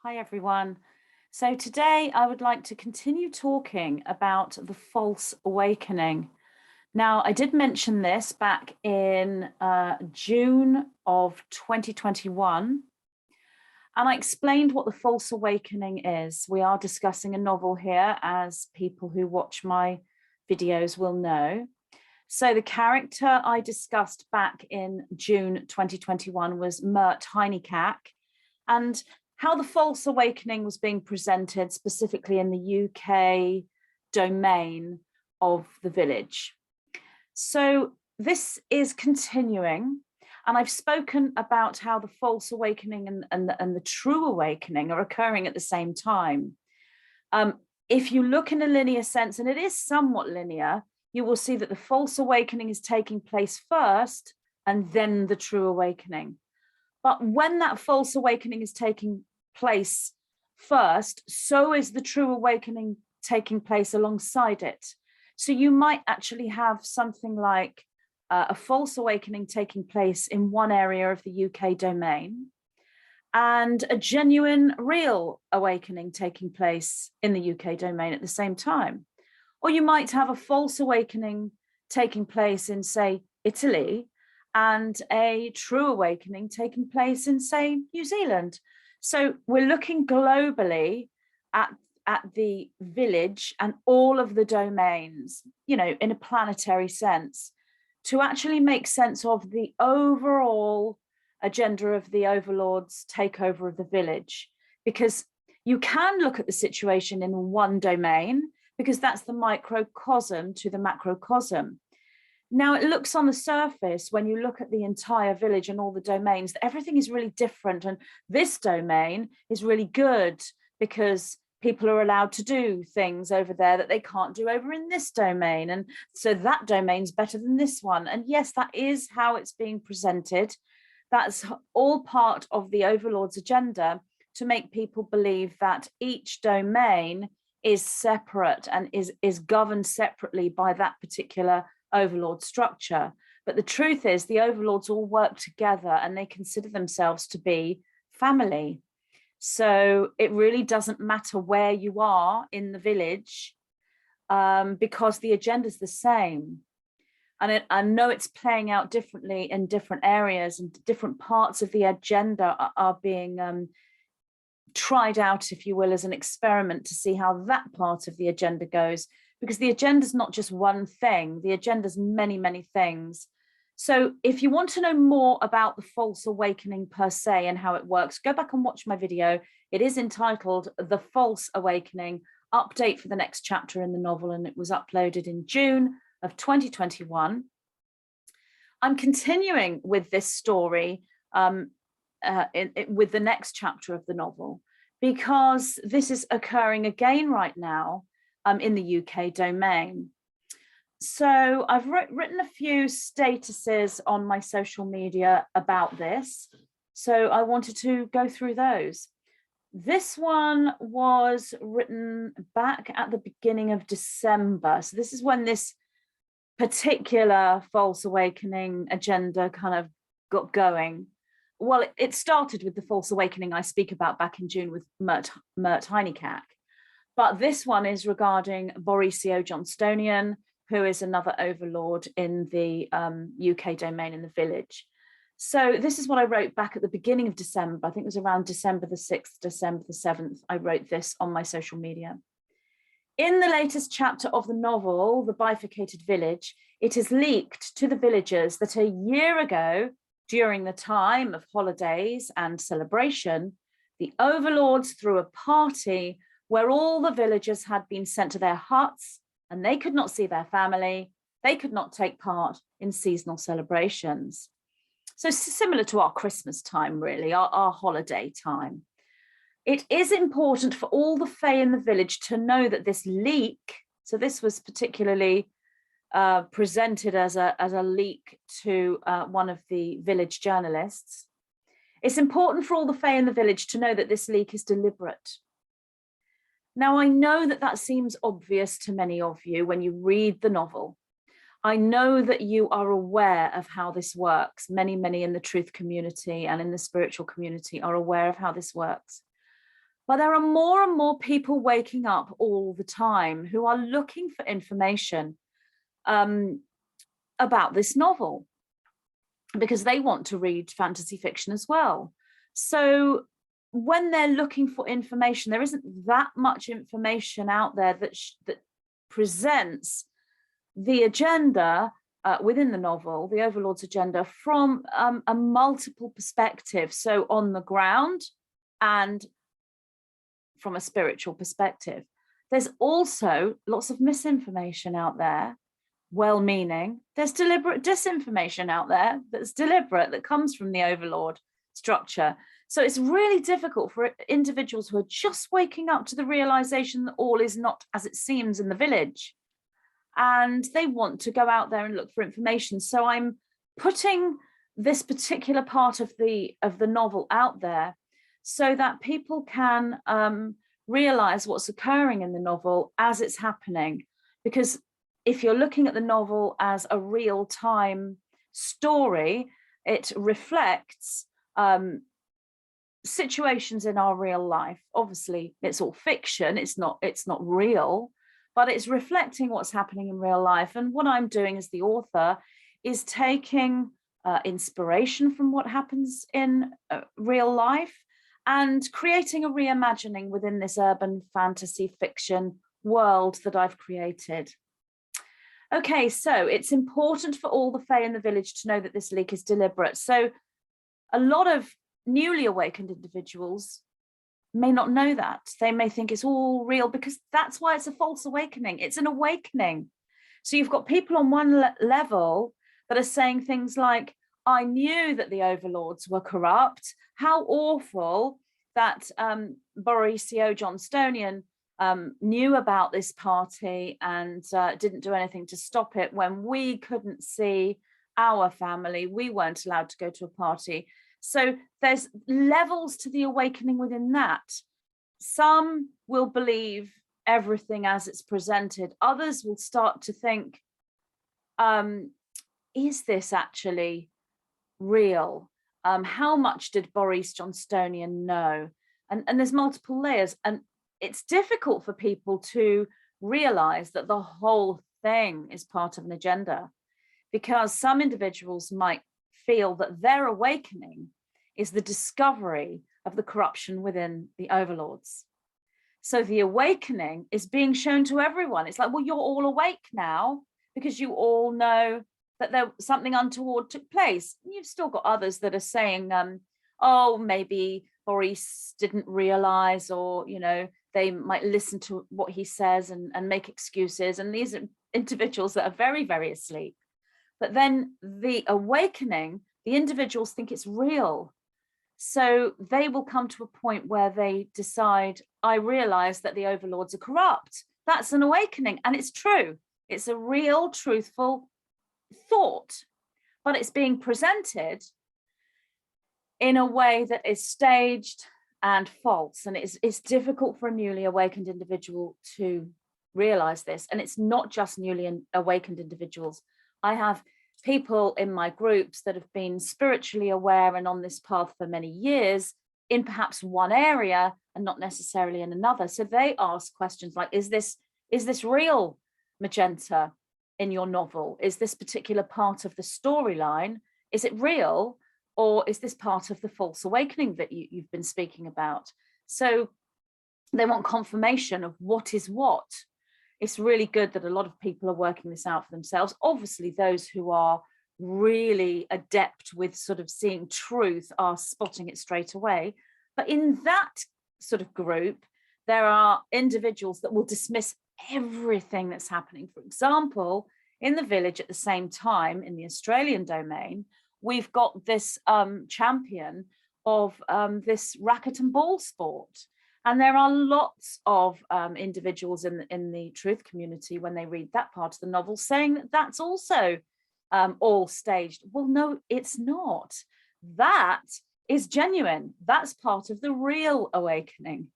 Hi everyone. So today I would like to continue talking about the false awakening. Now, I did mention this back in June of 2021, and I explained what the false awakening is. We are discussing a novel here, as people who watch my videos will know. So the character I discussed back in June 2021 was Mert Heinikak, and how the false awakening was being presented specifically in the UK domain of the village. So this is continuing, and I've spoken about how the false awakening and the true awakening are occurring at the same time. If you look in a linear sense, and it is somewhat linear, you will see that the false awakening is taking place first and then the true awakening. But when that false awakening is taking place first, so is the true awakening taking place alongside it. So you might actually have something like a false awakening taking place in one area of the UK domain and a genuine, real awakening taking place in the UK domain at the same time. Or you might have a false awakening taking place in, say, Italy, and a true awakening taking place in, say, New Zealand. So we're looking globally at the village and all of the domains, you know, in a planetary sense, to actually make sense of the overall agenda of the Overlord's takeover of the village. Because you can look at the situation in one domain, because that's the microcosm to the macrocosm. Now, it looks on the surface, when you look at the entire village and all the domains, that everything is really different. And this domain is really good because people are allowed to do things over there that they can't do over in this domain. And so that domain's better than this one. And yes, that is how it's being presented. That's all part of the Overlord's agenda, to make people believe that each domain is separate and is governed separately by that particular Overlord structure. But the truth is, the Overlords all work together and they consider themselves to be family. So it really doesn't matter where you are in the village, because the agenda is the same. And I know it's playing out differently in different areas, and different parts of the agenda are being tried out, if you will, as an experiment to see how that part of the agenda goes, because the agenda is not just one thing, the agenda is many, many things. So if you want to know more about the false awakening per se and how it works, go back and watch my video. It is entitled The False Awakening, Update for the Next Chapter in the Novel, and it was uploaded in June of 2021. I'm continuing with this story with the next chapter of the novel, because this is occurring again right now in the UK domain. So I've written a few statuses on my social media about this. So I wanted to go through those. This one was written back at the beginning of December. So this is when this particular false awakening agenda kind of got going. Well, it started with the false awakening I speak about back in June with Mert Heinikak. But this one is regarding Borisio Jonstowniun, who is another Overlord in the UK domain in the village. So this is what I wrote back at the beginning of December. I think it was around December the 6th, December the 7th. I wrote this on my social media. In the latest chapter of the novel, The Bifurcated Village, it is leaked to the villagers that a year ago, during the time of holidays and celebration, the Overlords threw a party where all the villagers had been sent to their huts and they could not see their family. They could not take part in seasonal celebrations. So similar to our Christmas time, really, our holiday time. It is important for all the Fae in the village to know that this leak, so this was particularly presented as a leak to one of the village journalists. It's important for all the Fae in the village to know that this leak is deliberate. Now, I know that that seems obvious to many of you when you read the novel. I know that you are aware of how this works. Many, many in the truth community and in the spiritual community are aware of how this works. But there are more and more people waking up all the time who are looking for information about this novel, because they want to read fantasy fiction as well. So when they're looking for information, there isn't that much information out there that presents the agenda within the novel, the Overlord's agenda, from a multiple perspective. So on the ground and from a spiritual perspective. There's also lots of misinformation out there, well-meaning. There's deliberate disinformation out there that's deliberate, that comes from the Overlord structure. So it's really difficult for individuals who are just waking up to the realization that all is not as it seems in the village, and they want to go out there and look for information. So I'm putting this particular part of the novel out there so that people can realize what's occurring in the novel as it's happening. Because if you're looking at the novel as a real-time story, it reflects situations in our real life. Obviously, it's all fiction, it's not real, but it's reflecting what's happening in real life. And what I'm doing as the author is taking inspiration from what happens in real life and creating a reimagining within this urban fantasy fiction world that I've created. Okay, so it's important for all the Fae in the village to know that this leak is deliberate. So a lot of newly awakened individuals may not know that. They may think it's all real, because that's why it's a false awakening. It's an awakening. So you've got people on one level that are saying things like, I knew that the overlords were corrupt. How awful that Borisio Jonstowniun knew about this party and didn't do anything to stop it when we couldn't see our family. We weren't allowed to go to a party. So there's levels to the awakening within that. Some will believe everything as it's presented. Others will start to think, is this actually real? How much did Boris Jonstowniun know? And there's multiple layers. And it's difficult for people to realize that the whole thing is part of an agenda, because some individuals might feel that their awakening is the discovery of the corruption within the overlords. So the awakening is being shown to everyone. It's like, well, you're all awake now because you all know that there something untoward took place. You've still got others that are saying, oh, maybe Boris didn't realize, or, you know, they might listen to what he says and make excuses. And these are individuals that are very, very asleep. But then the awakening, the individuals think it's real. So they will come to a point where they decide, I realize that the overlords are corrupt. That's an awakening. And it's true. It's a real, truthful thought, but it's being presented in a way that is staged and false. And it's difficult for a newly awakened individual to realize this. And it's not just newly awakened individuals. I have people in my groups that have been spiritually aware and on this path for many years in perhaps one area and not necessarily in another. So they ask questions like, is this real, Magenta, in your novel? Is this particular part of the storyline, is it real? Or is this part of the false awakening that you've been speaking about? So they want confirmation of what is what. It's really good that a lot of people are working this out for themselves. Obviously, those who are really adept with sort of seeing truth are spotting it straight away. But in that sort of group, there are individuals that will dismiss everything that's happening. For example, in the village at the same time, in the Australian domain, we've got this champion of this racket and ball sport. And there are lots of individuals in the truth community, when they read that part of the novel, saying that that's also all staged. Well, no, it's not. That is genuine. That's part of the real awakening.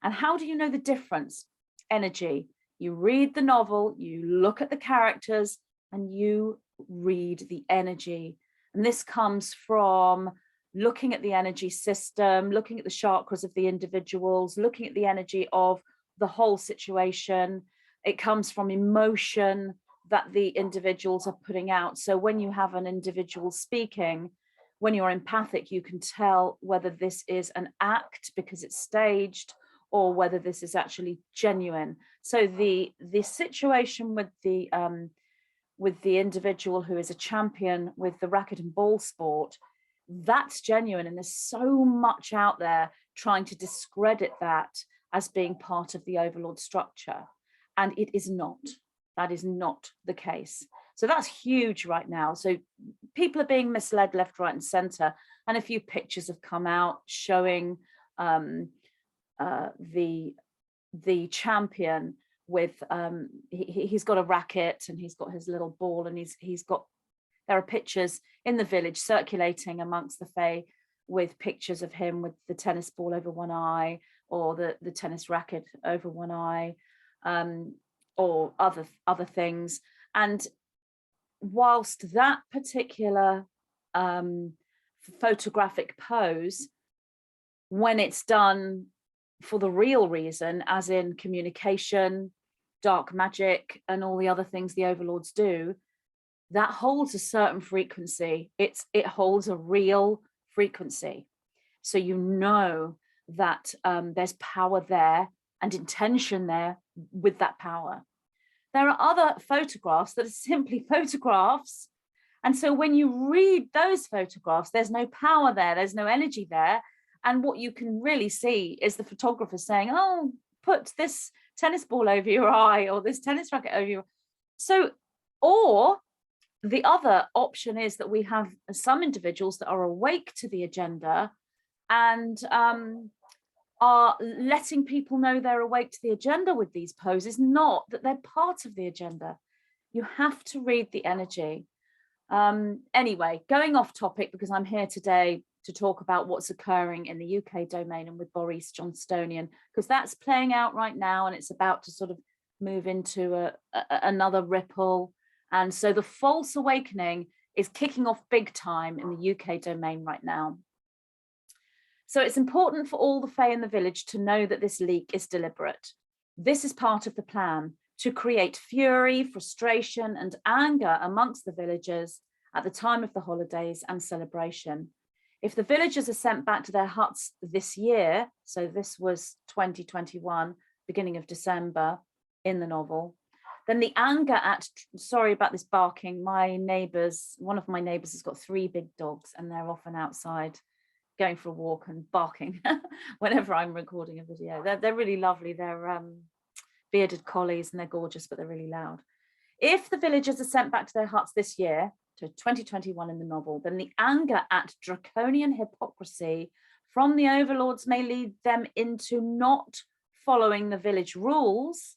And how do you know the difference? Energy. You read the novel, you look at the characters, and you read the energy. And this comes from looking at the energy system, looking at the chakras of the individuals, looking at the energy of the whole situation. It comes from emotion that the individuals are putting out. So when you have an individual speaking, when you're empathic, you can tell whether this is an act because it's staged, or whether this is actually genuine. So the situation with the individual who is a champion with the racket and ball sport, that's genuine. And there's so much out there trying to discredit that as being part of the Overlord structure. And it is not. That is not the case. So that's huge right now. So people are being misled left, right, and center. And a few pictures have come out showing the champion with he's got a racket and he's got his little ball, and there are pictures in the village circulating amongst the Fae with pictures of him with the tennis ball over one eye, or the tennis racket over one eye, or other things. And whilst that particular photographic pose, when it's done for the real reason, as in communication, dark magic, and all the other things the overlords do, that holds a certain frequency. It holds a real frequency. So you know that there's power there and intention there with that power. There are other photographs that are simply photographs. And so when you read those photographs, there's no power there, there's no energy there. And what you can really see is the photographer saying, oh, put this tennis ball over your eye, or this tennis racket over your. So, or the other option is that we have some individuals that are awake to the agenda and are letting people know they're awake to the agenda with these poses, not that they're part of the agenda. You have to read the energy. Anyway, going off topic, because I'm here today to talk about what's occurring in the UK domain and with Borisio Jonstowniun, because that's playing out right now and it's about to sort of move into another ripple. And so the false awakening is kicking off big time in the UK domain right now. So it's important for all the Fae in the village to know that this leak is deliberate. This is part of the plan to create fury, frustration, and anger amongst the villagers at the time of the holidays and celebration. If the villagers are sent back to their huts this year, so this was 2021, beginning of December in the novel, then the anger at, sorry about this barking, my neighbours, one of my neighbours has got 3 big dogs and they're often outside going for a walk and barking whenever I'm recording a video. They're really lovely. They're bearded collies and they're gorgeous, but they're really loud. If the villagers are sent back to their huts this year, to 2021 in the novel, then the anger at draconian hypocrisy from the overlords may lead them into not following the village rules,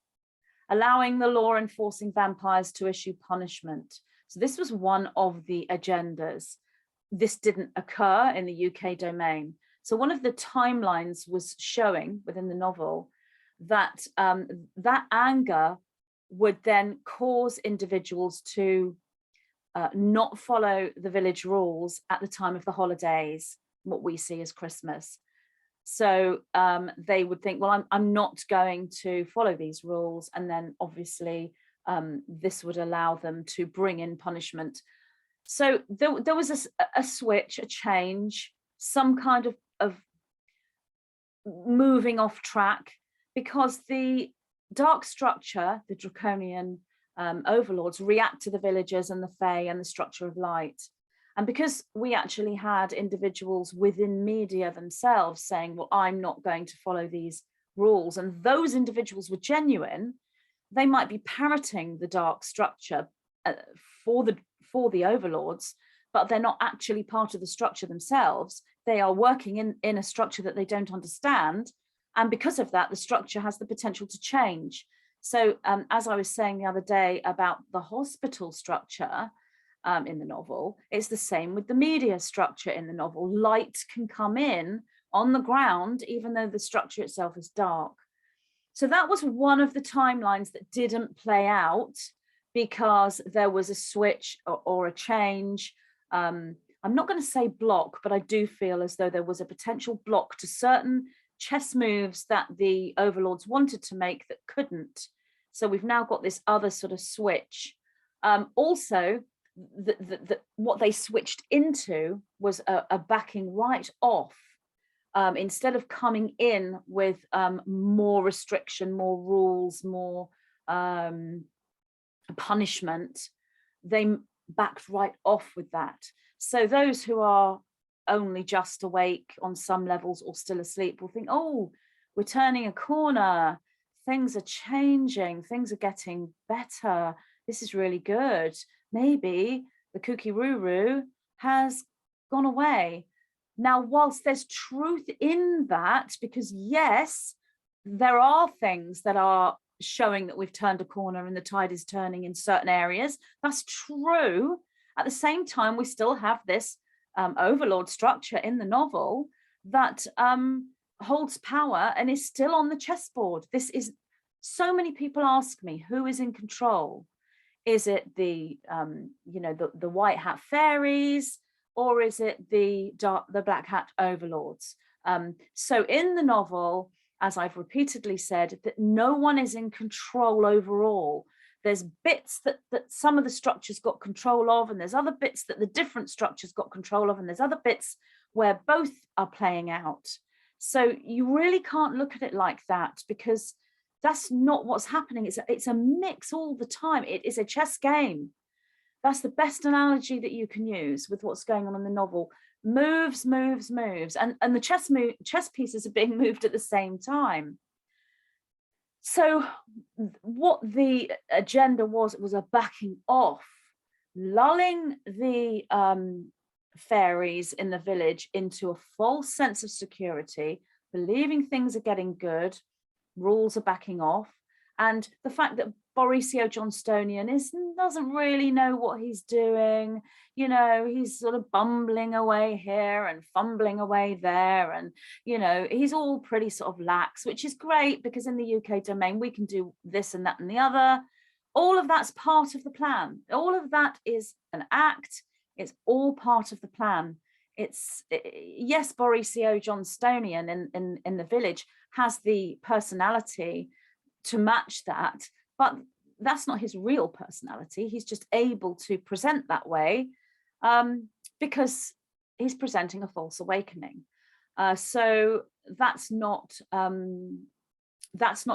allowing the law enforcing vampires to issue punishment. So this was one of the agendas. This didn't occur in the UK domain. So one of the timelines was showing within the novel that that anger would then cause individuals to not follow the village rules at the time of the holidays, what we see as Christmas. So they would think, well, I'm not going to follow these rules. And then obviously this would allow them to bring in punishment. So there was a switch, a change, some kind of moving off track, because the dark structure, the draconian overlords, react to the villagers and the Fae and the structure of light. And because we actually had individuals within media themselves saying, well, I'm not going to follow these rules, and those individuals were genuine, they might be parroting the dark structure for the overlords, but they're not actually part of the structure themselves. They are working in a structure that they don't understand. And because of that, the structure has the potential to change. So as I was saying the other day about the hospital structure in the novel, it's the same with the media structure in the novel. Light can come in on the ground, even though the structure itself is dark. So that was one of the timelines that didn't play out because there was a switch or a change. I'm not going to say block, but I do feel as though there was a potential block to certain chess moves that the overlords wanted to make that couldn't. So we've now got this other sort of switch. Also, what they switched into was a backing right off. Instead of coming in with more restriction, more rules, more punishment, they backed right off with that. So those who are only just awake on some levels or still asleep will think, oh, we're turning a corner, things are changing, things are getting better, this is really good. Maybe the kooky roo has gone away. Now, whilst there's truth in that, because yes, there are things that are showing that we've turned a corner and the tide is turning in certain areas, that's true. At the same time, we still have this overlord structure in the novel that holds power and is still on the chessboard. This is, so many people ask me, who is in control? Is it the the white hat fairies, or is it the black hat overlords? So in the novel, as I've repeatedly said, that no one is in control overall. There's bits that some of the structures got control of, and there's other bits that the different structures got control of, and there's other bits where both are playing out. So you really can't look at it like that, because that's not what's happening. It's a mix all the time. It is a chess game. That's the best analogy that you can use with what's going on in the novel. Moves, moves, moves. And the chess pieces are being moved at the same time. So what the agenda was a backing off, lulling the fairies in the village into a false sense of security, believing things are getting good, rules are backing off. And the fact that Borisio Jonstowniun doesn't really know what he's doing. You know, he's sort of bumbling away here and fumbling away there. And, you know, he's all pretty sort of lax, which is great, because in the UK domain, we can do this and that and the other. All of that's part of the plan. All of that is an act. It's all part of the plan. It's, yes, Borisio Jonstowniun in the village has the personality to match that, but that's not his real personality. He's just able to present that way because he's presenting a false awakening. So that's not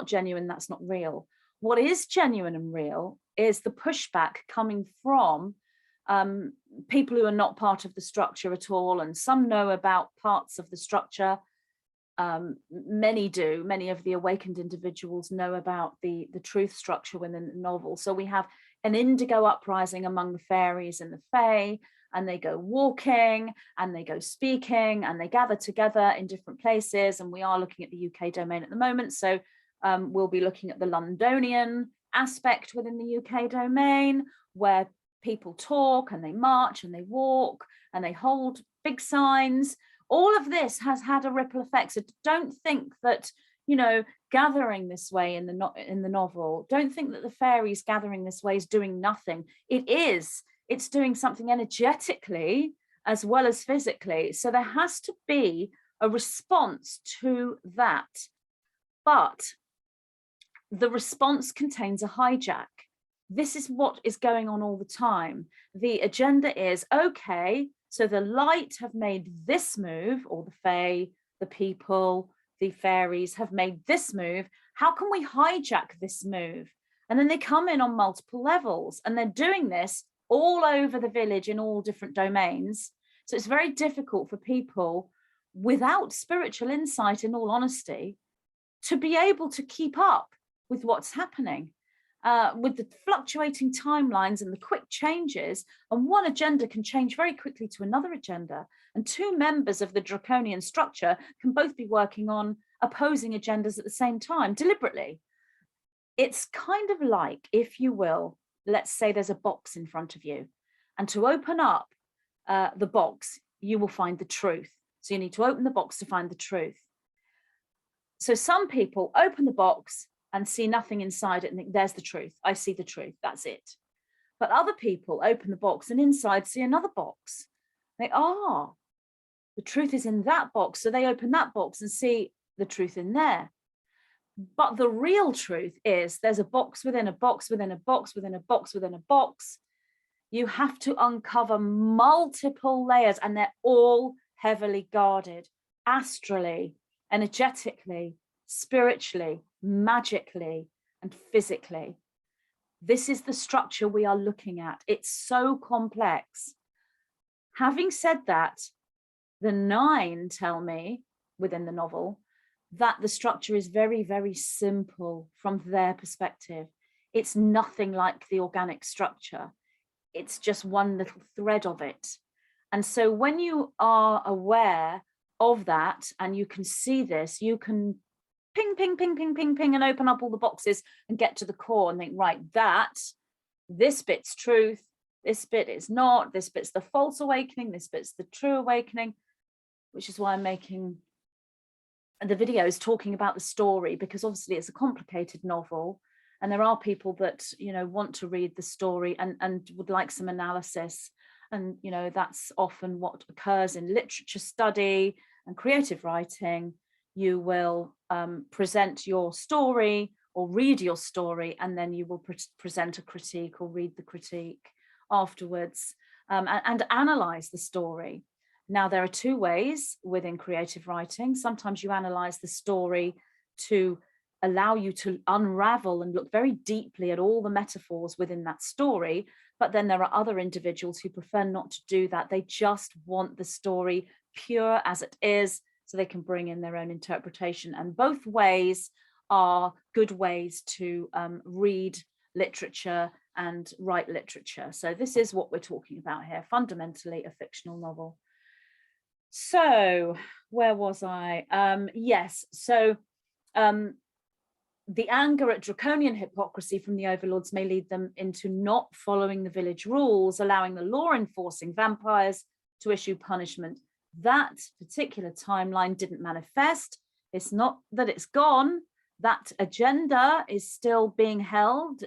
genuine, that's not real. What is genuine and real is the pushback coming from people who are not part of the structure at all, and some know about parts of the structure. Many do. Many of the awakened individuals know about the truth structure within the novel. So we have an indigo uprising among the fairies and the fae, and they go walking and they go speaking and they gather together in different places. And we are looking at the UK domain at the moment. So we'll be looking at the Londonian aspect within the UK domain, where people talk and they march and they walk and they hold big signs. All of this has had a ripple effect. So don't think that, you know, gathering this way in the novel, don't think that the fairies gathering this way is doing nothing. It is. It's doing something energetically as well as physically. So there has to be a response to that. But the response contains a hijack. This is what is going on all the time. The agenda is, okay, so the light have made this move, or the fae, the people, the fairies have made this move. How can we hijack this move? And then they come in on multiple levels, and they're doing this all over the village in all different domains. So it's very difficult for people without spiritual insight, in all honesty, to be able to keep up with what's happening. With the fluctuating timelines and the quick changes, and one agenda can change very quickly to another agenda, and two members of the draconian structure can both be working on opposing agendas at the same time, deliberately. It's kind of like, if you will, let's say there's a box in front of you, and to open up the box, you will find the truth. So you need to open the box to find the truth. So some people open the box and see nothing inside it and think, there's the truth. I see the truth. That's it. But other people open the box and inside see another box. The truth is in that box. So they open that box and see the truth in there. But the real truth is there's a box within a box within a box within a box within a box. You have to uncover multiple layers, and they're all heavily guarded, astrally, energetically, spiritually, magically, and physically. This is the structure we are looking at. It's so complex. Having said that, the 9 tell me within the novel that the structure is very, very simple from their perspective. It's nothing like the organic structure. It's just one little thread of it. And so when you are aware of that and you can see this, you can ping, ping, ping, ping, ping, ping, and open up all the boxes and get to the core and think, right, this bit's truth, this bit is not, this bit's the false awakening, this bit's the true awakening, which is why I'm making the videos talking about the story, because obviously it's a complicated novel. And there are people that, want to read the story and would like some analysis. And, that's often what occurs in literature study and creative writing. You will present your story or read your story, and then you will present a critique or read the critique afterwards and analyze the story. Now, there are 2 ways within creative writing. Sometimes you analyze the story to allow you to unravel and look very deeply at all the metaphors within that story. But then there are other individuals who prefer not to do that. They just want the story pure as it is, so they can bring in their own interpretation. And both ways are good ways to read literature and write literature. So this is what we're talking about here, fundamentally a fictional novel. So where was I? Yes, so the anger at draconian hypocrisy from the overlords may lead them into not following the village rules, allowing the law enforcing vampires to issue punishment. That particular timeline didn't manifest. It's not that it's gone. That agenda is still being held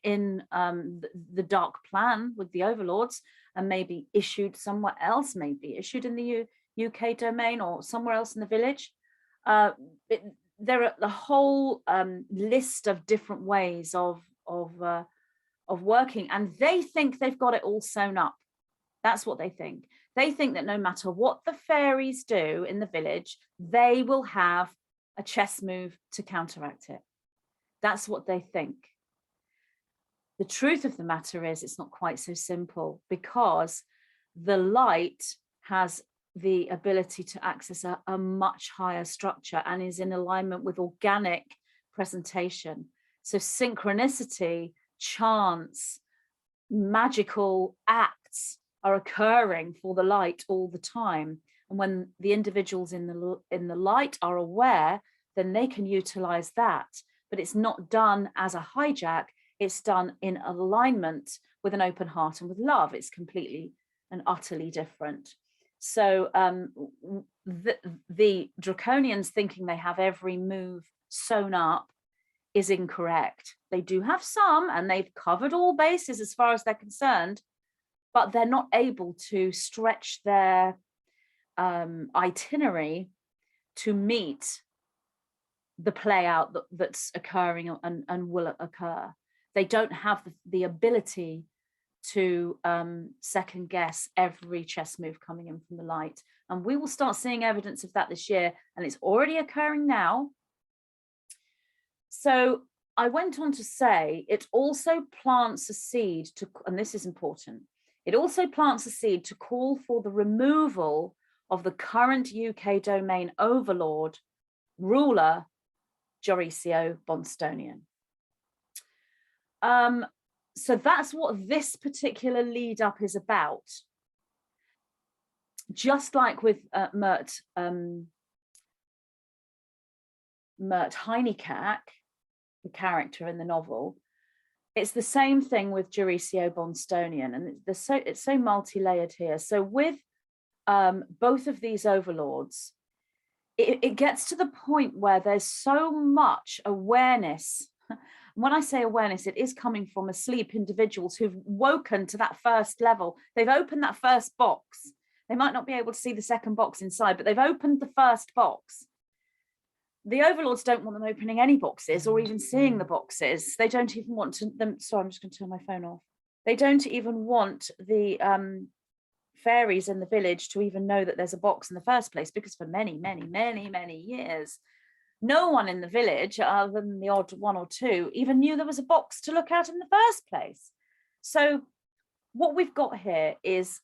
in the dark plan with the overlords, and maybe issued somewhere else, maybe issued in the UK domain or somewhere else in the village. There are the whole list of different ways of working, and they think they've got it all sewn up. That's what they think. They think that no matter what the fairies do in the village, they will have a chess move to counteract it. That's what they think. The truth of the matter is it's not quite so simple, because the light has the ability to access a much higher structure and is in alignment with organic presentation. So synchronicity, chance, magical acts are occurring for the light all the time. And when the individuals in the light are aware, then they can utilize that. But it's not done as a hijack. It's done in alignment with an open heart and with love. It's completely and utterly different. So the draconians thinking they have every move sewn up is incorrect. They do have some, and they've covered all bases as far as they're concerned, but they're not able to stretch their itinerary to meet the play out that's occurring and will occur. They don't have the ability to second guess every chess move coming in from the light. And we will start seeing evidence of that this year, and it's already occurring now. So I went on to say it also plants a seed to, and this is important, it also plants a seed to call for the removal of the current UK domain overlord ruler, Borisio Jonstowniun. So that's what this particular lead up is about. Just like with Mert Heinekak, the character in the novel, it's the same thing with Borisio Jonstowniun, and it's so multi-layered here. So with both of these overlords, it gets to the point where there's so much awareness When I say awareness, it is coming from asleep individuals who've woken to that first level. They've opened that first box. They might not be able to see the second box inside, but they've opened the first box. The overlords don't want them opening any boxes or even seeing the boxes. They don't even want them. Sorry, I'm just going to turn my phone off. They don't even want the fairies in the village to even know that there's a box in the first place, because for many, many, many, many years, no one in the village, other than the odd one or two, even knew there was a box to look at in the first place. So what we've got here is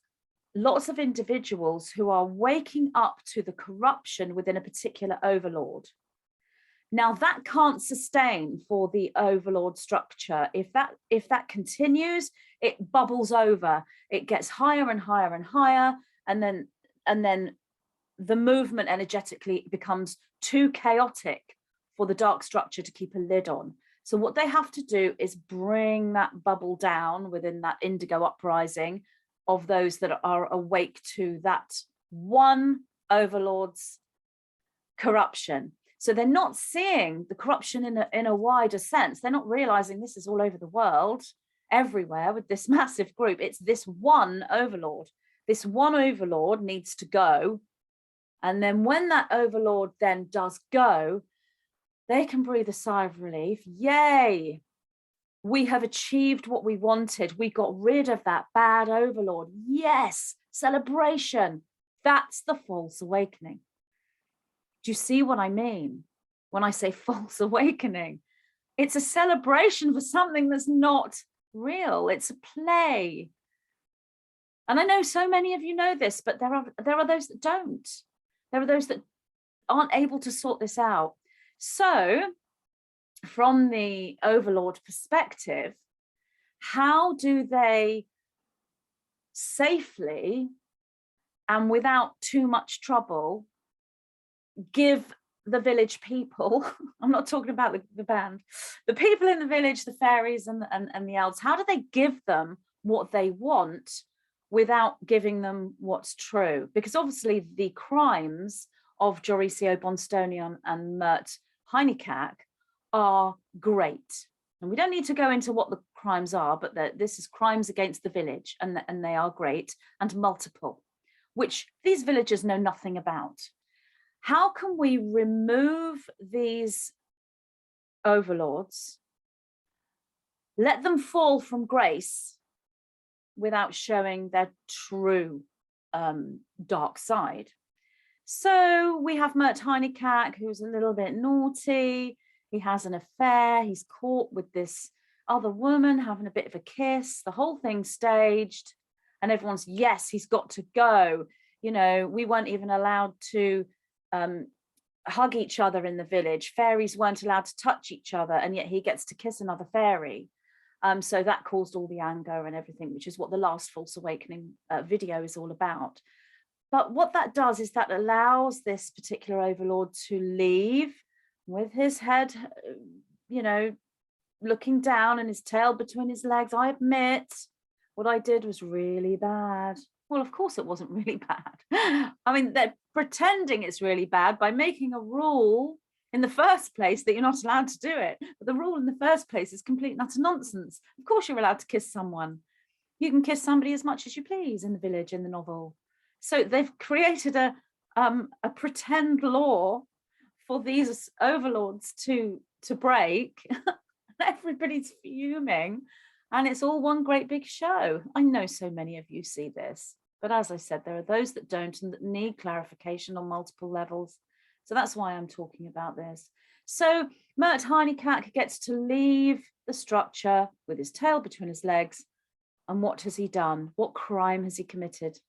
lots of individuals who are waking up to the corruption within a particular overlord. Now that can't sustain for the overlord structure. If that continues, it bubbles over. It gets higher and higher and higher, and then the movement energetically becomes too chaotic for the dark structure to keep a lid on. So what they have to do is bring that bubble down within that indigo uprising of those that are awake to that one overlord's corruption. So they're not seeing the corruption in a wider sense. They're not realizing this is all over the world, everywhere with this massive group. It's this one overlord. This one overlord needs to go. And then when that overlord then does go, they can breathe a sigh of relief. Yay, we have achieved what we wanted. We got rid of that bad overlord. Yes, celebration. That's the false awakening. Do you see what I mean when I say false awakening? It's a celebration for something that's not real. It's a play. And I know so many of you know this, but there are those that don't. There are those that aren't able to sort this out. So from the overlord perspective, how do they safely and without too much trouble give the village people, I'm not talking about the band, the people in the village, the fairies and the elves, how do they give them what they want without giving them what's true? Because obviously the crimes of Borisio Jonstowniun and Mert Heinikak are great. And we don't need to go into what the crimes are, but this is crimes against the village, and they are great and multiple, which these villagers know nothing about. How can we remove these overlords, let them fall from grace without showing their true dark side? So we have Mert Heinikak, who's a little bit naughty. He has an affair. He's caught with this other woman having a bit of a kiss. The whole thing's staged, and everyone's, yes, he's got to go. You know, we weren't even allowed to hug each other in the village. Fairies weren't allowed to touch each other, and yet he gets to kiss another fairy. So that caused all the anger and everything, which is what the last False Awakening video is all about. But what that does is that allows this particular overlord to leave with his head, you know, looking down and his tail between his legs. I admit what I did was really bad. Well, of course it wasn't really bad. I mean, they're pretending it's really bad by making a rule in the first place that you're not allowed to do it. But the rule in the first place is complete and utter nonsense. Of course you're allowed to kiss someone. You can kiss somebody as much as you please in the village, in the novel. So they've created a pretend law for these overlords to break. Everybody's fuming. And it's all one great big show. I know so many of you see this, but as I said, there are those that don't and that need clarification on multiple levels. So that's why I'm talking about this. So Mert Heinikak gets to leave the structure with his tail between his legs. And what has he done? What crime has he committed?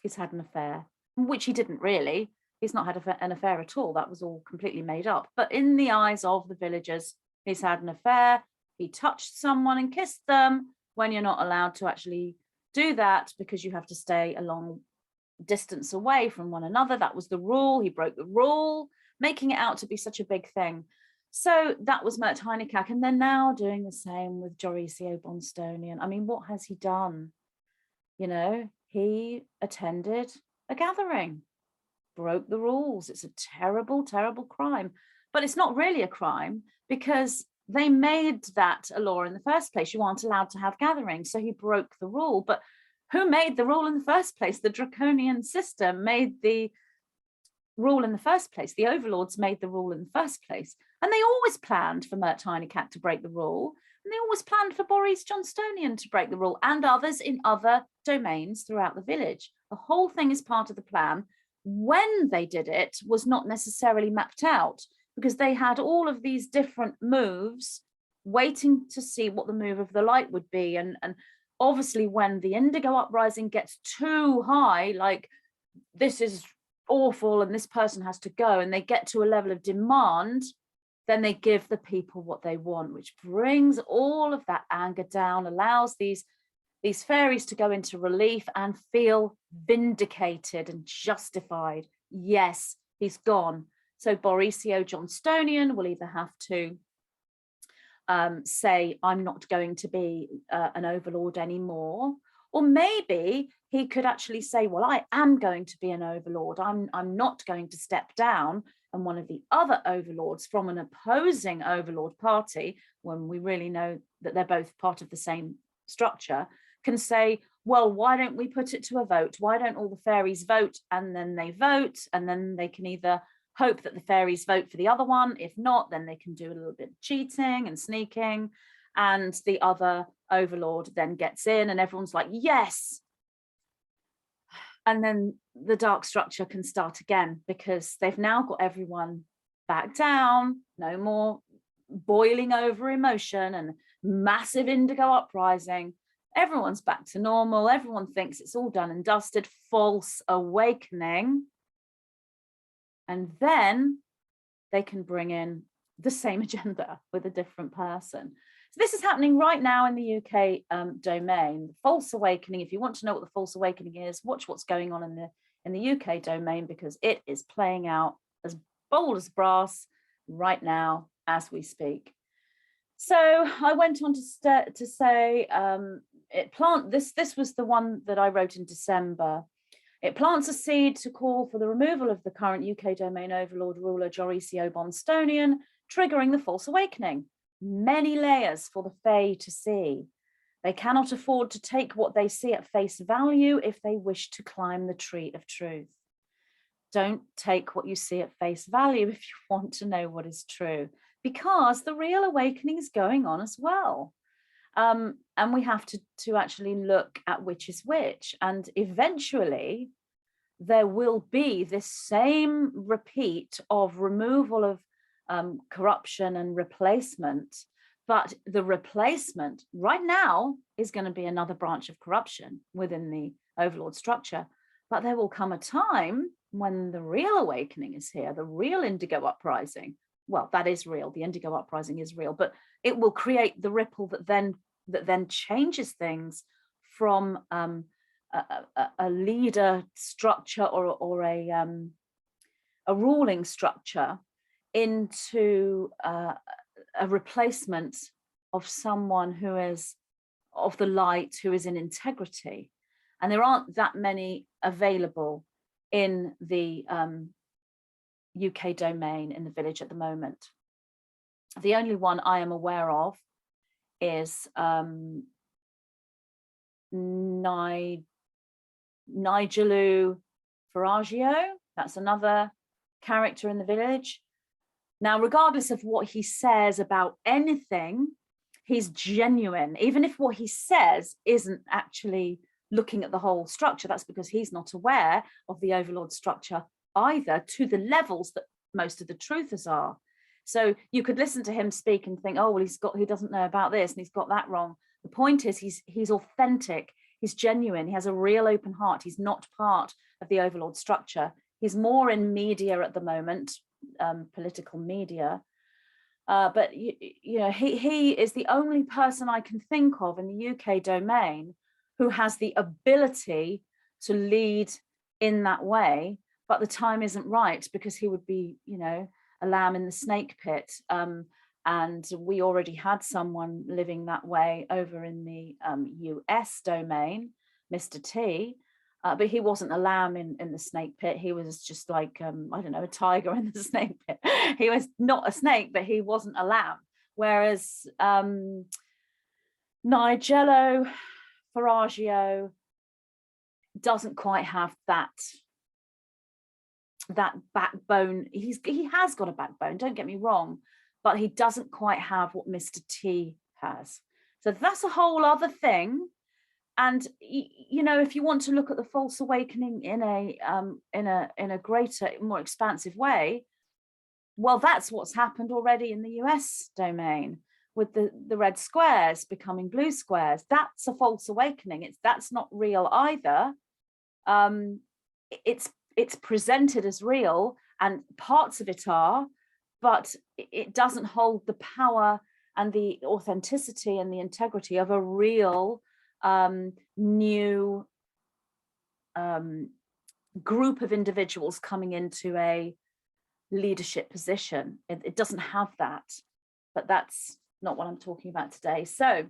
He's had an affair, which he didn't really. He's not had an affair at all. That was all completely made up. But in the eyes of the villagers, he's had an affair. He touched someone and kissed them when you're not allowed to actually do that, because you have to stay a long distance away from one another. That was the rule. He broke the rule, making it out to be such a big thing. So that was Mert Heinikak, and they're now doing the same with Borisio Jonstowniun. I mean, what has he done? You know, he attended a gathering, broke the rules. It's a terrible, terrible crime. But it's not really a crime, because they made that a law in the first place. You aren't allowed to have gatherings. So he broke the rule. But who made the rule in the first place? The draconian system made the rule in the first place. The overlords made the rule in the first place. And they always planned for Mert Tiny Cat to break the rule. And they always planned for Borisio Jonstowniun to break the rule, and others in other domains throughout the village. The whole thing is part of the plan. When they did it was not necessarily mapped out, because they had all of these different moves waiting to see what the move of the light would be. And obviously when the indigo uprising gets too high, like this is awful and this person has to go, and they get to a level of demand, then they give the people what they want, which brings all of that anger down, allows these fairies to go into relief and feel vindicated and justified. Yes, he's gone. So Borisio Jonstowniun will either have to say, I'm not going to be an overlord anymore, or maybe he could actually say, well, I am going to be an overlord. I'm not going to step down. And one of the other overlords from an opposing overlord party, when we really know that they're both part of the same structure, can say, well, why don't we put it to a vote? Why don't all the fairies vote? And then they vote, and then they can either hope that the fairies vote for the other one. If not, then they can do a little bit of cheating and sneaking, and the other overlord then gets in, and everyone's like, yes. And then the dark structure can start again, because they've now got everyone back down, no more boiling over emotion and massive indigo uprising. Everyone's back to normal. Everyone thinks it's all done and dusted. False awakening. And then they can bring in the same agenda with a different person. So this is happening right now in the UK domain. The false awakening, if you want to know what the false awakening is, watch what's going on in the UK domain, because it is playing out as bold as brass right now as we speak. So I went on to say, this was the one that I wrote in December. It plants a seed to call for the removal of the current UK domain overlord ruler Borisio Jonstowniun, triggering the false awakening. Many layers for the Fae to see. They cannot afford to take what they see at face value if they wish to climb the tree of truth. Don't take what you see at face value if you want to know what is true, because the real awakening is going on as well. And we have to actually look at which is which. And eventually there will be this same repeat of removal of corruption and replacement. But the replacement right now is going to be another branch of corruption within the overlord structure. But there will come a time when the real awakening is here, the real indigo uprising. Well, that is real. The indigo uprising is real, but it will create the ripple that then changes things from a leader structure or a ruling structure into a replacement of someone who is of the light, who is in integrity. And there aren't that many available in the UK domain in the village at the moment. The only one I am aware of is Nigelu Ferragio. That's another character in the village. Now, regardless of what he says about anything, he's genuine. Even if what he says isn't actually looking at the whole structure, that's because he's not aware of the overlord structure either, to the levels that most of the truthers are. So you could listen to him speak and think, oh, well, he doesn't know about this and he's got that wrong. The point is he's authentic, he's genuine, he has a real open heart. He's not part of the overlord structure. He's more in media at the moment, political media. But you know, he is the only person I can think of in the UK domain who has the ability to lead in that way. But the time isn't right, because he would be, you know, a lamb in the snake pit. And we already had someone living that way over in the You Ess domain, Mr. T. But he wasn't a lamb in the snake pit. He was just like, I don't know, a tiger in the snake pit. He was not a snake, but he wasn't a lamb. whereas Nigello Ferragio doesn't quite have that backbone. He has got a backbone, don't get me wrong, but he doesn't quite have what Mr. T has. So that's a whole other thing. And you know, if you want to look at the false awakening in a greater, more expansive way, well, that's what's happened already in the You Ess domain with the red squares becoming blue squares. That's a false awakening. That's not real either. It's presented as real, and parts of it are, but it doesn't hold the power and the authenticity and the integrity of a real new group of individuals coming into a leadership position. It doesn't have that, but that's not what I'm talking about today. So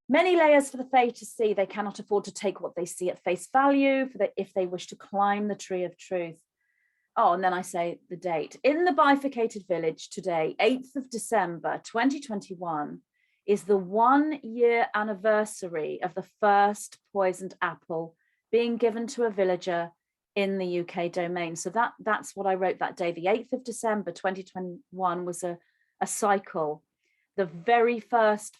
many layers for the Fae to see. They cannot afford to take what they see at face value if they wish to climb the tree of truth. Oh, and then I say the date. In the bifurcated village today, 8th of December, 2021, is the 1-year anniversary of the first poisoned apple being given to a villager in the UK domain. So that's what I wrote that day. The 8th of December, 2021 was a cycle. The very first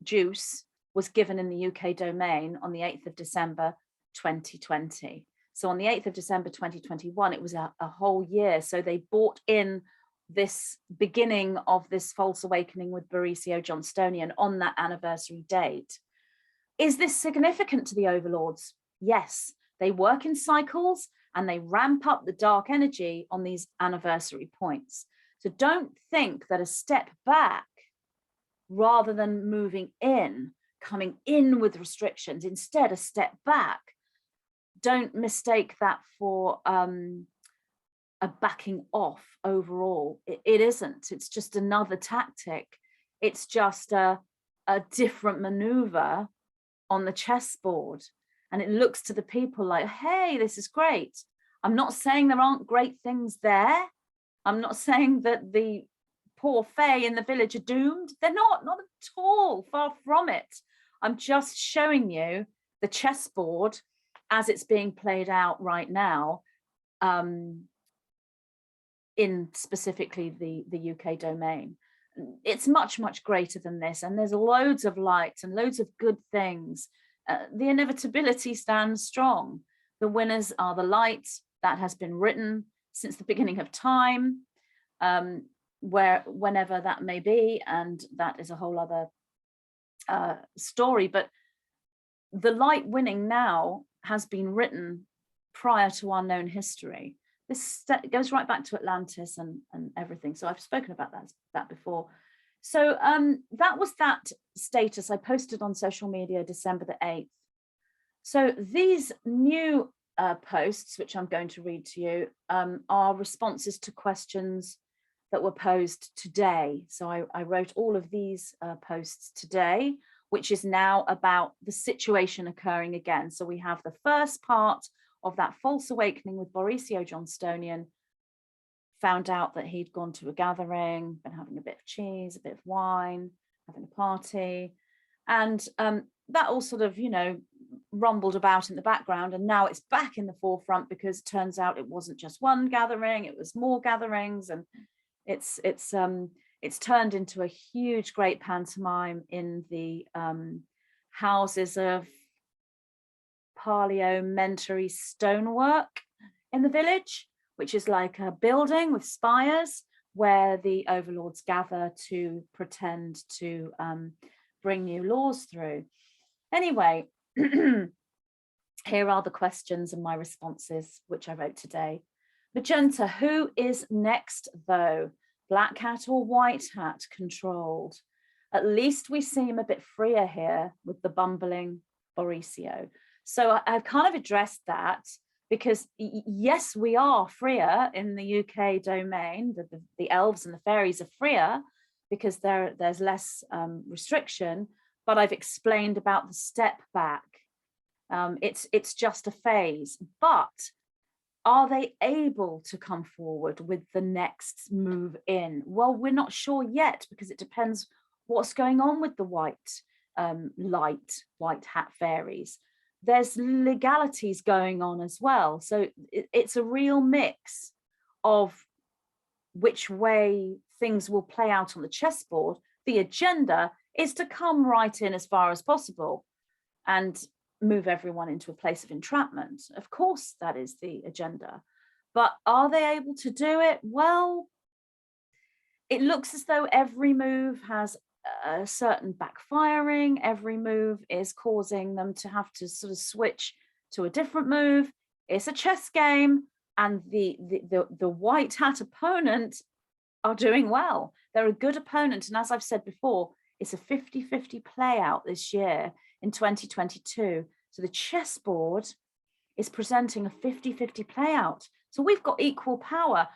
juice was given in the UK domain on the 8th of December, 2020. So on the 8th of December, 2021, it was a whole year. So they brought in this beginning of this false awakening with Borisio Jonstowniun on that anniversary date. Is this significant to the overlords? Yes, they work in cycles and they ramp up the dark energy on these anniversary points. So don't think that a step back rather than moving in, coming in with restrictions, instead a step back. Don't mistake that for a backing off overall. It isn't. It's just another tactic. It's just a different maneuver on the chessboard. And it looks to the people like, hey, this is great. I'm not saying there aren't great things there. I'm not saying that the poor Fae in the village are doomed. They're not at all, far from it. I'm just showing you the chessboard as it's being played out right now, in specifically the UK domain. It's much, much greater than this. And there's loads of light and loads of good things. The inevitability stands strong. The winners are the light. That has been written since the beginning of time, whenever that may be. And that is a whole other story. But the light winning now has been written prior to our known history. This goes right back to Atlantis and everything. So I've spoken about that before. So that was that status I posted on social media December the 8th. So these new posts, which I'm going to read to you, are responses to questions that were posed today. So I wrote all of these posts today, which is now about the situation occurring again. So we have the first part of that false awakening with Borisio Jonstowniun, found out that he'd gone to a gathering, been having a bit of cheese, a bit of wine, having a party. And that all sort of, rumbled about in the background. And now it's back in the forefront because it turns out it wasn't just one gathering, it was more gatherings. And it's turned into a huge, great pantomime in the houses of parliamentary stonework in the village, which is like a building with spires where the overlords gather to pretend to bring new laws through. Anyway, here are the questions and my responses, which I wrote today. Magenta, who is next though? Black hat or white hat controlled? At least we seem a bit freer here with the bumbling Borisio. So I've kind of addressed that because yes, we are freer in the UK domain. The elves and the fairies are freer because there's less restriction, but I've explained about the step back. It's just a phase, but Are they able to come forward with the next move in? Well, we're not sure yet, because it depends what's going on with the white hat fairies. There's legalities going on as well. So it's a real mix of which way things will play out on the chessboard. The agenda is to come right in as far as possible and move everyone into a place of entrapment. Of course, that is the agenda. But are they able to do it? Well, it looks as though every move has a certain backfiring. Every move is causing them to have to sort of switch to a different move. It's a chess game, and the white hat opponent are doing well. They're a good opponent. And as I've said before, it's a 50-50 play out this year in 2022. So the chessboard is presenting a 50-50 play out. So we've got equal power.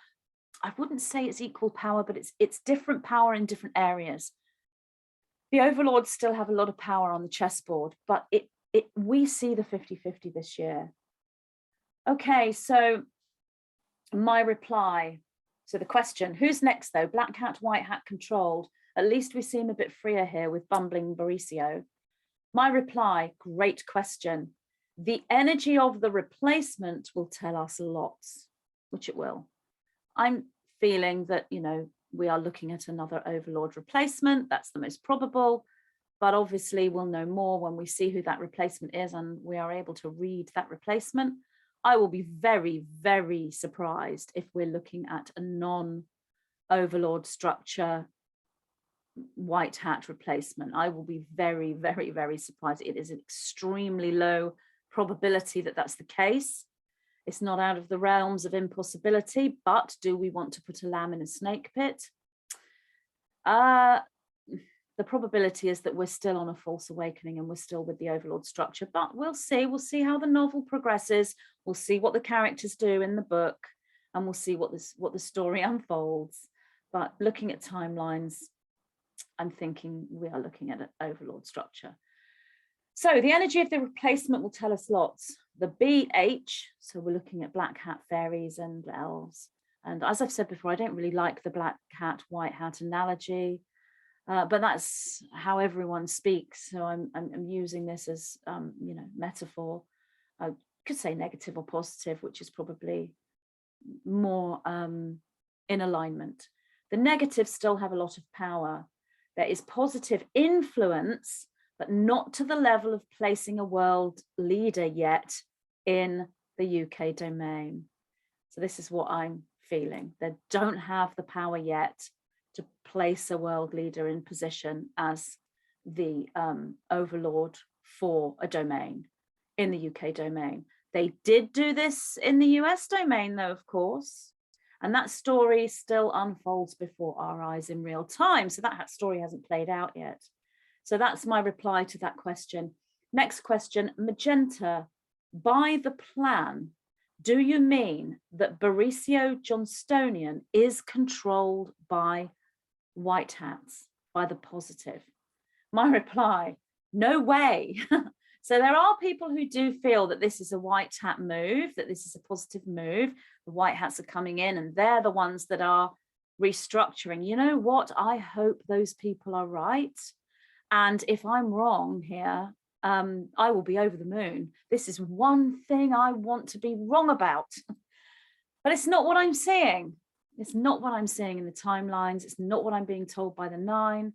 I wouldn't say it's equal power, but it's different power in different areas. The overlords still have a lot of power on the chessboard, but we see the 50-50 this year. Okay, so my reply. So the question, who's next though? Black hat, white hat controlled. At least we seem a bit freer here with bumbling Borisio. My reply, great question. The energy of the replacement will tell us lots, which it will. I'm feeling that, you know, we are looking at another overlord replacement. That's the most probable, but obviously we'll know more when we see who that replacement is and we are able to read that replacement. I will be very, very surprised if we're looking at a non-overlord structure white hat replacement. I will be very, very, very surprised. It is an extremely low probability that that's the case. It's not out of the realms of impossibility, but do we want to put a lamb in a snake pit? The probability is that we're still on a false awakening and we're still with the overlord structure, but we'll see. We'll see how the novel progresses. We'll see what the characters do in the book, and we'll see what the story unfolds. But looking at timelines, I'm thinking we are looking at an overlord structure. So the energy of the replacement will tell us lots. The BH, so we're looking at black hat fairies and elves. And as I've said before, I don't really like the black hat, white hat analogy, but that's how everyone speaks. So I'm using this as, you know, metaphor. I could say negative or positive, which is probably more in alignment. The negatives still have a lot of power. There is positive influence, but not to the level of placing a world leader yet in the UK domain. So this is what I'm feeling. They don't have the power yet to place a world leader in position as the overlord for a domain in the UK domain. They did do this in the US domain though, of course. And that story still unfolds before our eyes in real time. So that story hasn't played out yet. So that's my reply to that question. Next question, Magenta, by the plan, do you mean that Borisio Jonstowniun is controlled by white hats, by the positive? My reply, no way. So there are people who do feel that this is a white hat move, that this is a positive move. The white hats are coming in and they're the ones that are restructuring. You know what? I hope those people are right. And if I'm wrong here, I will be over the moon. This is one thing I want to be wrong about. But it's not what I'm seeing. It's not what I'm seeing in the timelines. It's not what I'm being told by the 9.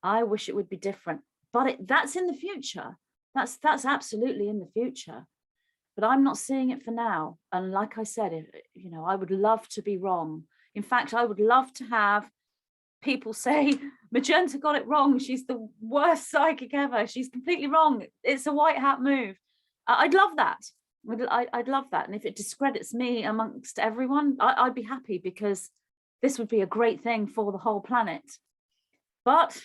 I wish it would be different, but that's in the future. That's absolutely in the future, but I'm not seeing it for now. And like I said, you know, I would love to be wrong. In fact, I would love to have people say, Magenta got it wrong. She's the worst psychic ever. She's completely wrong. It's a white hat move. I'd love that. I'd love that. And if it discredits me amongst everyone, I'd be happy, because this would be a great thing for the whole planet. But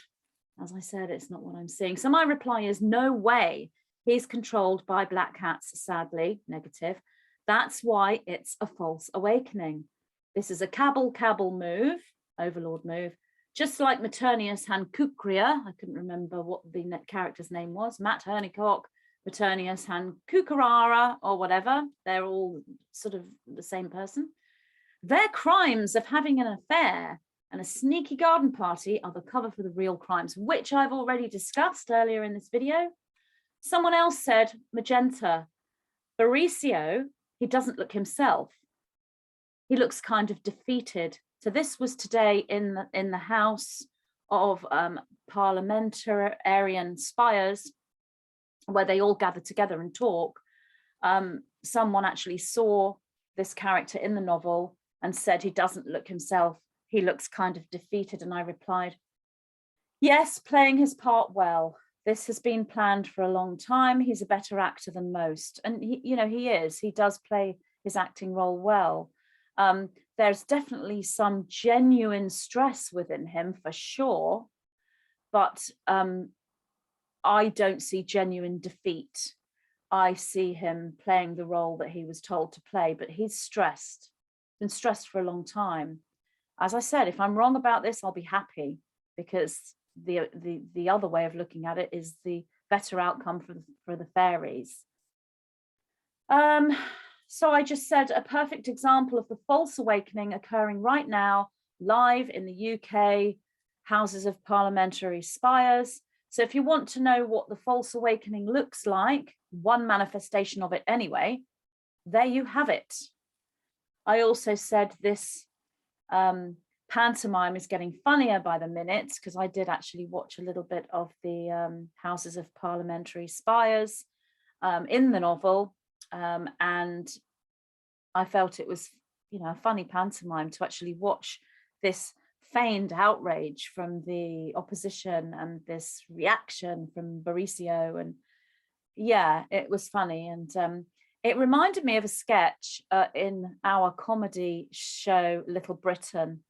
as I said, it's not what I'm seeing. So my reply is no way. He's controlled by black hats, sadly, negative. That's why it's a false awakening. This is a cabal move, overlord move, just like Maternius Hankukria. I couldn't remember what the character's name was, Matt Hernicock, Petronius and Cucarara or whatever, they're all sort of the same person. Their crimes of having an affair and a sneaky garden party are the cover for the real crimes, which I've already discussed earlier in this video. Someone else said, Magenta, Borisio, he doesn't look himself. He looks kind of defeated. So this was today in the House of Parliamentarian Spires, where they all gather together and talk. Someone actually saw this character in the novel and said he doesn't look himself. He looks kind of defeated. And I replied, yes, playing his part well. This has been planned for a long time. He's a better actor than most. And he, you know, he is. He does play his acting role well. There's definitely some genuine stress within him for sure. But I don't see genuine defeat. I see him playing the role that he was told to play, but he's stressed, been stressed for a long time. As I said, if I'm wrong about this, I'll be happy, because the other way of looking at it is the better outcome for the fairies. So I just said a perfect example of the false awakening occurring right now, live in the UK Houses of Parliamentary Spires. So if you want to know what the false awakening looks like, one manifestation of it anyway, there you have it. I also said this pantomime is getting funnier by the minute, because I did actually watch a little bit of the Houses of Parliamentary Spires in the novel, and I felt it was, you know, a funny pantomime to actually watch this feigned outrage from the opposition and this reaction from Borisio. And yeah, it was funny. And it reminded me of a sketch in our comedy show Little Britain,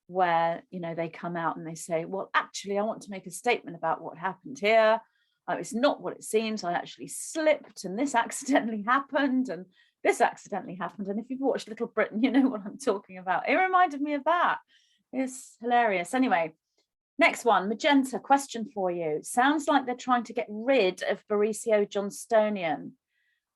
where, you know, they come out and they say, well, actually, I want to make a statement about what happened here. It's not what it seems. I actually slipped and this accidentally happened and this accidentally happened. And if you've watched Little Britain, you know what I'm talking about. It reminded me of that. It's hilarious. Anyway, next one, Magenta, question for you. Sounds like they're trying to get rid of Borisio Jonstowniun.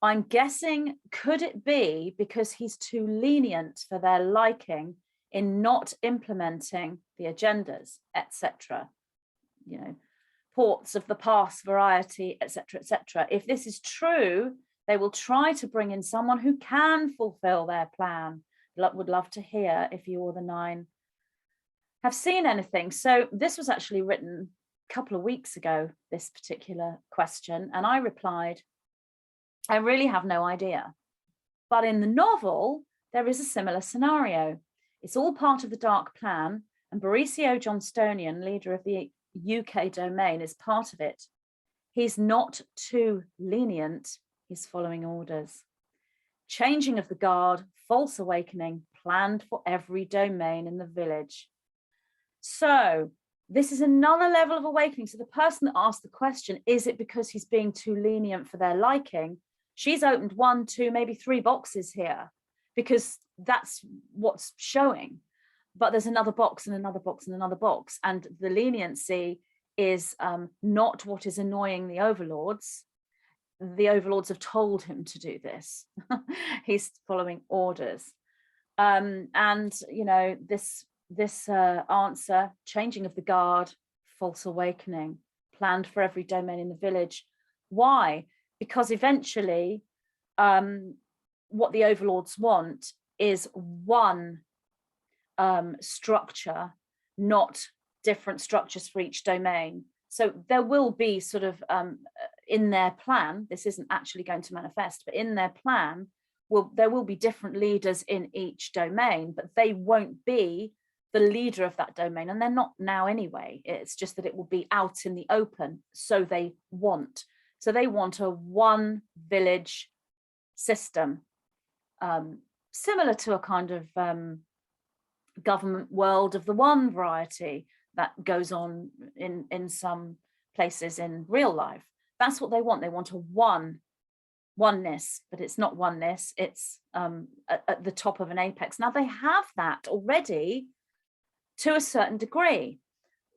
I'm guessing, could it be because he's too lenient for their liking in not implementing the agendas, etc.? You know, ports of the past variety, etc., etc. If this is true, they will try to bring in someone who can fulfill their plan. Would love to hear if you or the nine have seen anything. So this was actually written a couple of weeks ago, this particular question, and I replied, I really have no idea. But in the novel, there is a similar scenario. It's all part of the dark plan, and Borisio Jonstowniun, leader of the UK domain, is part of it. He's not too lenient. He's following orders. Changing of the guard, false awakening, planned for every domain in the village. So this is another level of awakening. So the person that asked the question, is it because he's being too lenient for their liking? She's opened 1, 2, maybe 3 boxes here, because that's what's showing. But there's another box and another box and another box. And the leniency is not what is annoying the overlords. The overlords have told him to do this. He's following orders. And, you know, this answer, changing of the guard, false awakening, planned for every domain in the village. Why? Because eventually what the overlords want is one structure, not different structures for each domain. So there will be sort of in their plan, this isn't actually going to manifest, but in their plan, there will be different leaders in each domain, but they won't be the leader of that domain, and they're not now anyway. It's just that it will be out in the open. So they want a one village system, similar to a kind of government world of the one variety that goes on in some places in real life. That's what they want. They want a oneness, but it's not oneness. It's at the top of an apex. Now they have that already to a certain degree,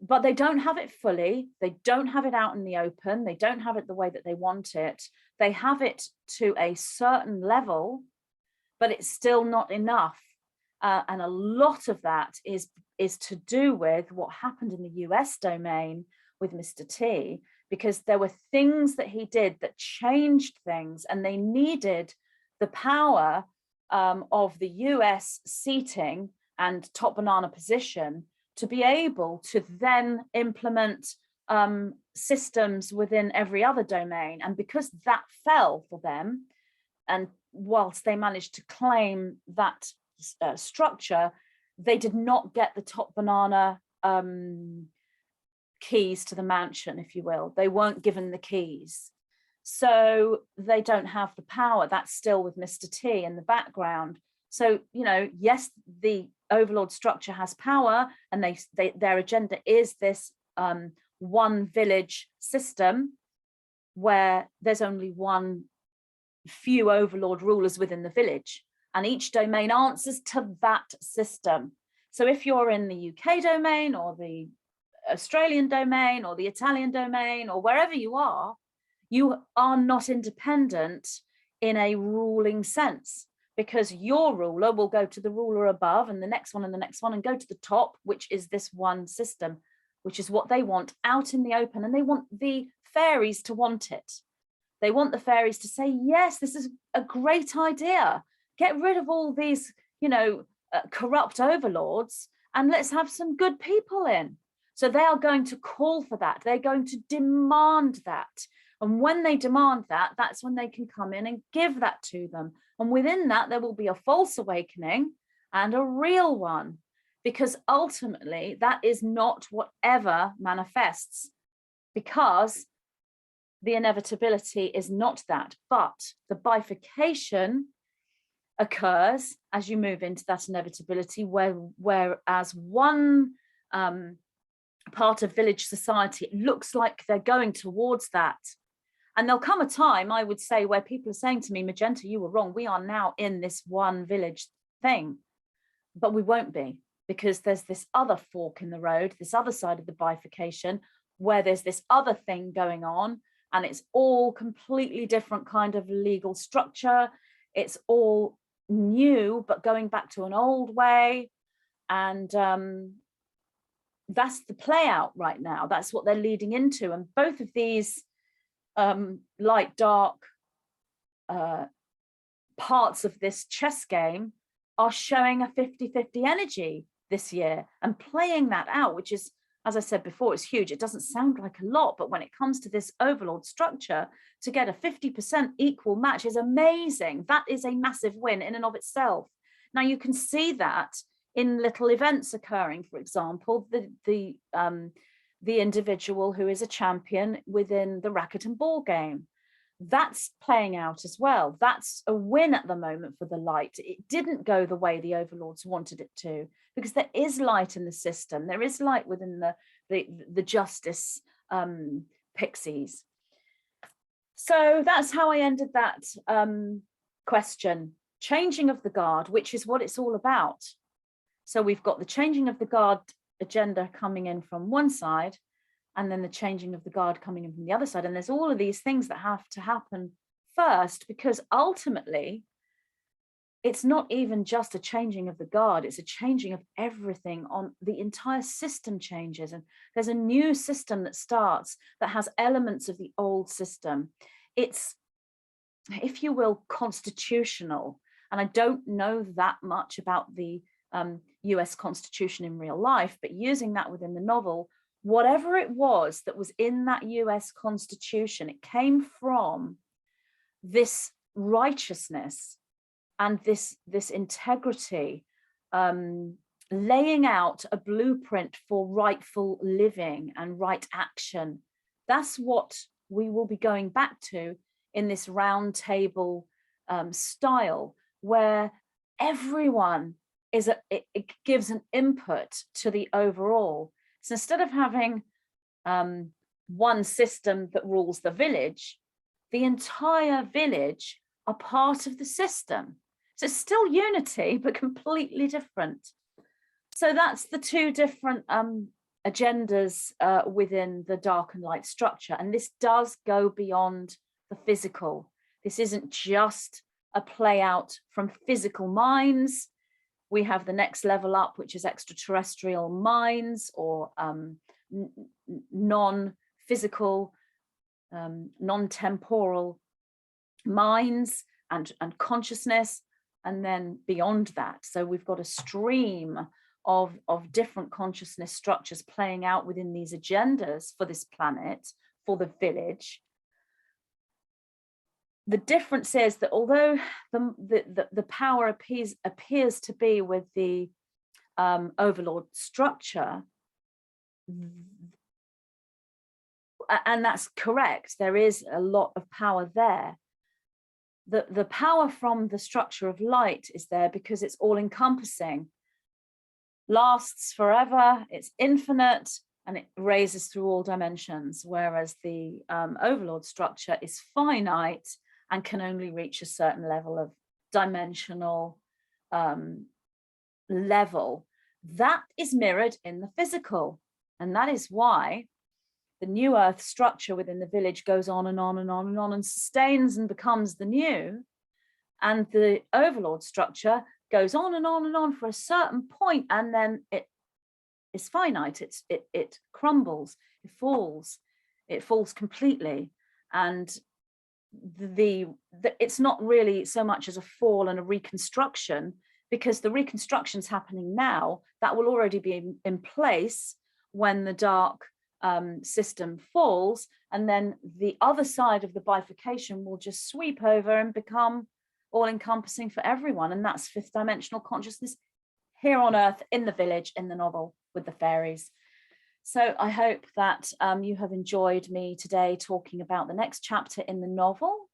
but they don't have it fully. They don't have it out in the open. They don't have it the way that they want it. They have it to a certain level, but it's still not enough. And a lot of that is to do with what happened in the US domain with Mr. T, because there were things that he did that changed things, and they needed the power of the US seating and top banana position to be able to then implement systems within every other domain. And because that fell for them, and whilst they managed to claim that structure, they did not get the top banana keys to the mansion, if you will. They weren't given the keys. So they don't have the power. That's still with Mr. T in the background. So, you know, yes, the Overlord structure has power, and their agenda is this one village system where there's only one few Overlord rulers within the village, and each domain answers to that system. So if you're in the UK domain or the Australian domain or the Italian domain or wherever you are not independent in a ruling sense, because your ruler will go to the ruler above and the next one and the next one and go to the top, which is this one system, which is what they want out in the open. And they want the fairies to want it. They want the fairies to say, yes, this is a great idea. Get rid of all these, you know, corrupt overlords, and let's have some good people in. So they are going to call for that. They're going to demand that. And when they demand that, that's when they can come in and give that to them. And within that, there will be a false awakening and a real one, because ultimately that is not whatever manifests, because the inevitability is not that. But the bifurcation occurs as you move into that inevitability, whereas one part of village society, it looks like they're going towards that. And there'll come a time, I would say, where people are saying to me, Magenta, you were wrong. We are now in this one village thing, but we won't be, because there's this other fork in the road, this other side of the bifurcation, where there's this other thing going on, and it's all completely different kind of legal structure. It's all new, but going back to an old way. And that's the play out right now. That's what they're leading into. And both of these light, dark parts of this chess game are showing a 50-50 energy this year and playing that out, which is, as I said before, it's huge. It doesn't sound like a lot, but when it comes to this Overlord structure, to get a 50% equal match is amazing. That is a massive win in and of itself. Now you can see that in little events occurring. For example, the individual who is a champion within the racket and ball game, that's playing out as well. That's a win at the moment for the light. It didn't go the way the Overlords wanted it to, because there is light in the system. There is light within the justice pixies. So that's how I ended that question. Changing of the guard, which is what it's all about. So we've got the changing of the guard agenda coming in from one side, and then the changing of the guard coming in from the other side. And there's all of these things that have to happen first, because ultimately it's not even just a changing of the guard, it's a changing of everything. On the entire system changes, and there's a new system that starts that has elements of the old system. It's, if you will, constitutional. And I don't know that much about the US Constitution in real life, but using that within the novel, whatever it was that was in that US Constitution, it came from this righteousness and this integrity, laying out a blueprint for rightful living and right action. That's what we will be going back to in this round table style, where everyone it gives an input to the overall. So instead of having one system that rules the village, the entire village are part of the system. So it's still unity, but completely different. So that's the two different agendas within the dark and light structure. And this does go beyond the physical. This isn't just a play out from physical minds. We have the next level up, which is extraterrestrial minds, or non-physical, non-temporal minds and consciousness, and then beyond that. So we've got a stream of different consciousness structures playing out within these agendas for this planet, for the village. The difference is that although the power appears to be with the Overlord structure, and that's correct, there is a lot of power there. The power from the structure of light is there because it's all encompassing, lasts forever, it's infinite, and it raises through all dimensions, whereas the Overlord structure is finite and can only reach a certain level of dimensional level. That is mirrored in the physical, and that is why the new earth structure within the village goes on and on and on and on and sustains and becomes the new, and the Overlord structure goes on and on and on for a certain point, and then it is finite. It crumbles, it falls completely. And it's not really so much as a fall and a reconstruction, because the reconstruction's happening now. That will already be in place when the dark system falls, and then the other side of the bifurcation will just sweep over and become all-encompassing for everyone. And that's fifth dimensional consciousness here on Earth, in the village, in the novel with the fairies. So I hope that you have enjoyed me today talking about the next chapter in the novel,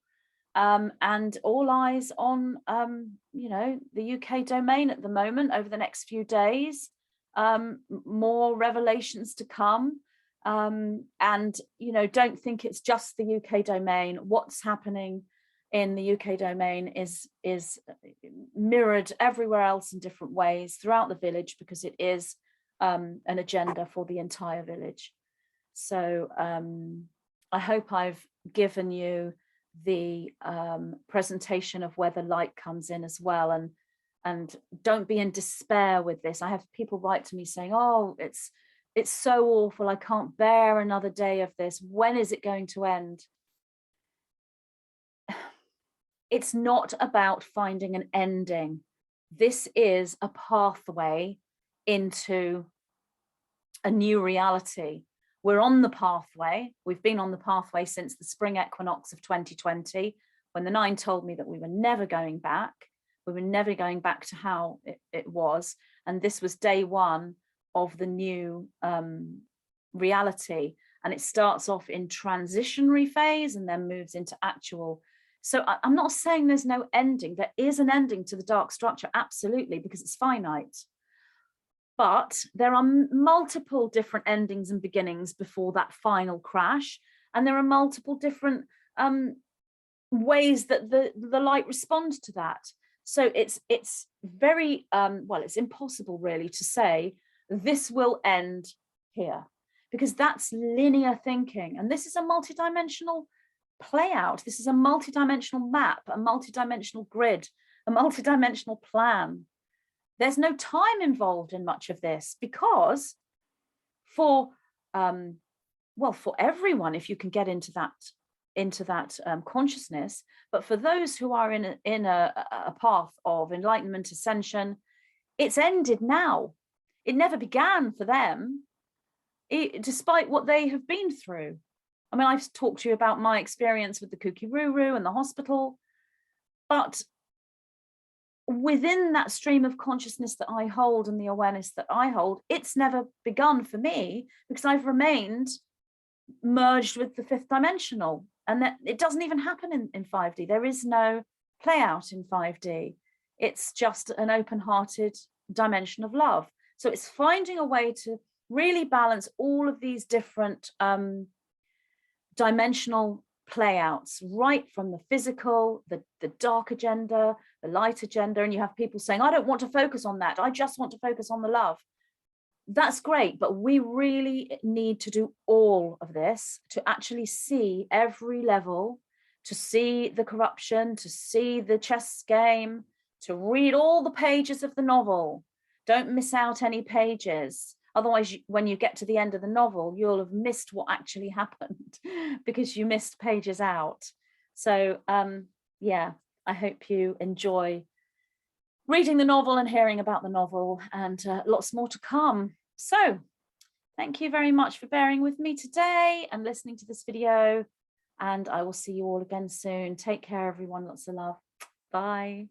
and all eyes on the UK domain at the moment over the next few days. More revelations to come, and don't think it's just the UK domain. What's happening in the UK domain is mirrored everywhere else in different ways throughout the village, because it is an agenda for the entire village. So I hope I've given you the presentation of where the light comes in as well, and don't be in despair with this. I have people write to me saying, oh, it's so awful, I can't bear another day of this, when is it going to end? It's not about finding an ending. This is a pathway into a new reality. We're on the pathway. We've been on the pathway since the spring equinox of 2020, when the Nine told me that we were never going back. We were never going back to how it was. And this was day one of the new reality. And it starts off in transitionary phase and then moves into actual. So I'm not saying there's no ending. There is an ending to the dark structure, absolutely, because it's finite. But there are multiple different endings and beginnings before that final crash. And there are multiple different ways that the light responds to that. So it's very, well, it's impossible really to say this will end here, because that's linear thinking. And this is a multidimensional play out. This is a multidimensional map, a multidimensional grid, a multidimensional plan. There's no time involved in much of this, because for everyone, if you can get into that consciousness, but for those who are in a path of enlightenment ascension, it's ended now. It never began for them, despite what they have been through. I mean, I've talked to you about my experience with the Kukiruru and the hospital, but within that stream of consciousness that I hold and the awareness that I hold, it's never begun for me, because I've remained merged with the fifth dimensional, and that it doesn't even happen in 5D. There is no play out in 5D. It's just an open-hearted dimension of love. So it's finding a way to really balance all of these different dimensional playouts, right from the physical, the dark agenda, the light agenda. And you have people saying, I don't want to focus on that, I just want to focus on the love. that's great, but we really need to do all of this to actually see every level, to see the corruption, to see the chess game, to read all the pages of the novel. Don't miss out any pages. Otherwise, when you get to the end of the novel, you'll have missed what actually happened because you missed pages out. So yeah, I hope you enjoy reading the novel and hearing about the novel, and lots more to come. So thank you very much for bearing with me today and listening to this video. And I will see you all again soon. Take care, everyone. Lots of love. Bye.